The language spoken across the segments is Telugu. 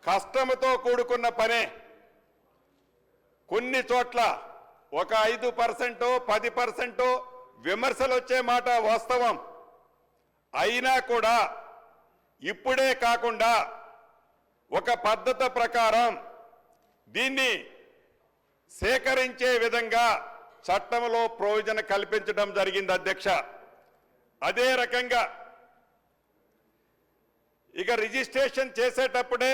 కష్టంతో కూడుకున్న పనే. కొన్ని చోట్ల ఒక 5% 10% విమర్శలు వచ్చే మాట వాస్తవం. అయినా కూడా ఇప్పుడే కాకుండా ఒక పద్ధతి ప్రకారం దీన్ని సేకరించే విధంగా చట్టంలో ప్రొవిజన్ కల్పించడం జరిగింది అధ్యక్ష. అదే రకంగా ఇక రిజిస్ట్రేషన్ చేసేటప్పుడే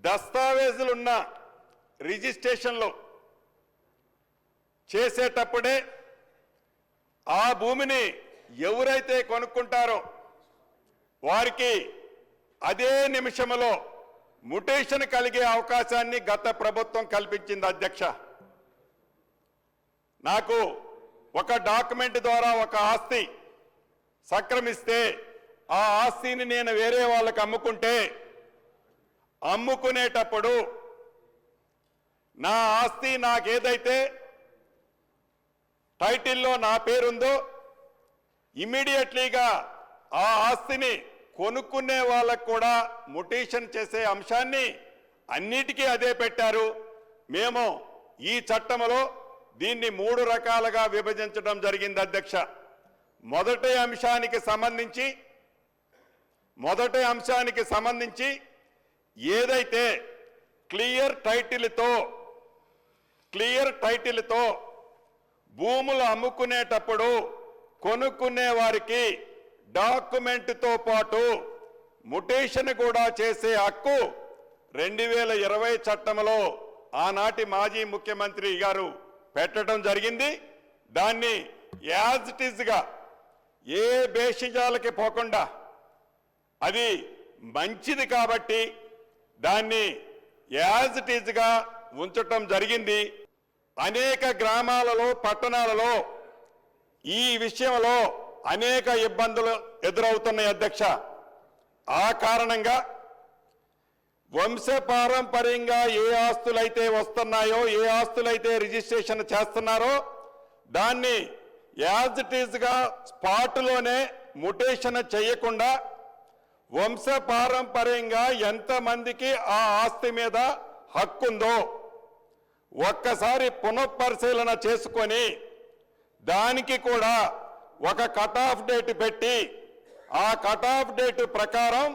దస్తావేజులున్న రిజిస్ట్రేషన్లో చేసేటప్పుడే ఆ భూమిని ఎవరైతే కొనుక్కుంటారో వారికి అదే నిమిషంలో మ్యుటేషన్ కలిగే అవకాశాన్ని గత ప్రభుత్వం కల్పించింది అధ్యక్ష. నాకు ఒక డాక్యుమెంట్ ద్వారా ఒక ఆస్తి సక్రమిస్తే ఆ ఆస్తిని నేను వేరే వాళ్ళకి అమ్ముకుంటే అమ్ముకునేటప్పుడు నా ఆస్తి నాకేదైతే టైటిల్లో నా పేరుందో ఇమ్మీడియట్లీగా ఆ ఆస్తిని కొనుక్కునే వాళ్ళకు కూడా మ్యుటేషన్ చేసే అంశాన్ని అన్నిటికీ అదే పెట్టారు. మేము ఈ చట్టంలో దీన్ని 3 రకాలుగా విభజించడం జరిగింది అధ్యక్ష. మొదటి అంశానికి సంబంధించి ఏదైతే క్లియర్ టైటిల్తో భూములు అమ్ముకునేటప్పుడు కొనుక్కునే వారికి డాక్యుమెంట్తో పాటు మ్యుటేషన్ కూడా చేసే హక్కు 2020 చట్టంలో ఆనాటి మాజీ ముఖ్యమంత్రి గారు పెట్టడం జరిగింది. దాన్ని యాజ్ ఇట్ ఈజ్గా ఏ బేషిజాలకి పోకుండా అది మంచిది కాబట్టి దాన్ని యాజ్ ఇట్ ఈజ్గా ఉంచటం జరిగింది. అనేక గ్రామాలలో పట్టణాలలో ఈ విషయంలో అనేక ఇబ్బందులు ఎదురవుతున్నాయి అధ్యక్ష. ఆ కారణంగా వంశపారంపర్యంగా ఏ ఆస్తులైతే వస్తున్నాయో ఏ ఆస్తులైతే రిజిస్ట్రేషన్ చేస్తున్నారో దాన్ని యాజ్ ఇట్ ఈజ్గా స్పాట్లోనే మ్యుటేషన్ చేయకుండా వంశపారంపర్యంగా ఎంతమందికి ఆ ఆస్తి మీద హక్కుందో ఒక్కసారి పునఃపరిశీలన చేసుకొని దానికి కూడా ఒక కట్ ఆఫ్ డేట్ పెట్టి ఆ కట్ ఆఫ్ డేట్ ప్రకారం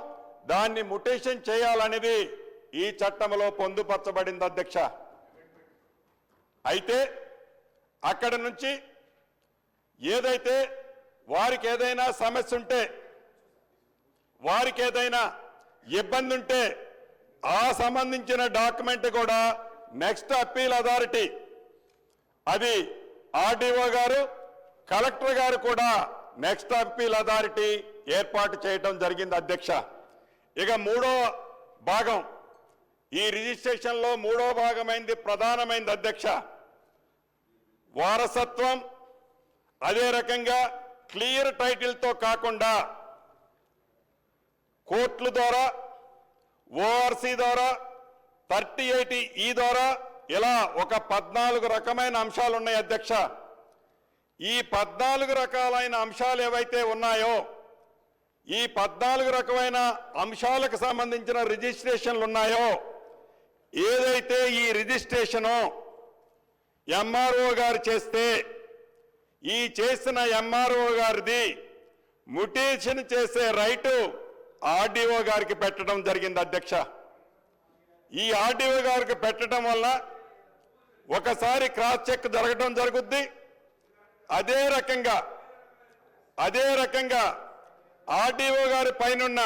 దాన్ని మ్యుటేషన్ చేయాలనేది ఈ చట్టంలో పొందుపరచబడింది అధ్యక్ష. అయితే అక్కడ నుంచి ఏదైతే వారికి ఏదైనా సమస్య ఉంటే వారికి ఏదైనా ఇబ్బంది ఉంటే ఆ సంబంధించిన డాక్యుమెంట్ కూడా నెక్స్ట్ అప్పీల్ అథారిటీ అది ఆర్డీఓ గారు కలెక్టర్ గారు కూడా నెక్స్ట్ అప్పీల్ అథారిటీ ఏర్పాటు చేయడం జరిగింది అధ్యక్ష. ఇక 3వ భాగం ఈ రిజిస్ట్రేషన్లో 3వ భాగమైంది ప్రధానమైంది అధ్యక్ష. వారసత్వం అదే రకంగా క్లియర్ టైటిల్తో కాకుండా కోర్టుల ద్వారా ఓఆర్సీ ద్వారా 38E ద్వారా ఇలా ఒక 14 రకమైన అంశాలు ఉన్నాయి అధ్యక్ష. ఈ 14 రకాలైన అంశాలు ఏవైతే ఉన్నాయో ఈ 14 రకమైన అంశాలకు సంబంధించిన రిజిస్ట్రేషన్లు ఉన్నాయో ఏదైతే ఈ రిజిస్ట్రేషను ఎంఆర్ఓ గారు చేస్తే ఈ చేసిన ఎంఆర్ఓ గారిది మ్యుటేషన్ చేసే రైటు ఆర్డీఓ గారికి పెట్టడం జరిగింది అధ్యక్ష. ఈ ఆర్డీఓ గారికి పెట్టడం వల్ల ఒకసారి క్రాస్ చెక్ జరగడం జరుగుద్ది. అదే రకంగా ఆర్డీఓ గారి పైనున్న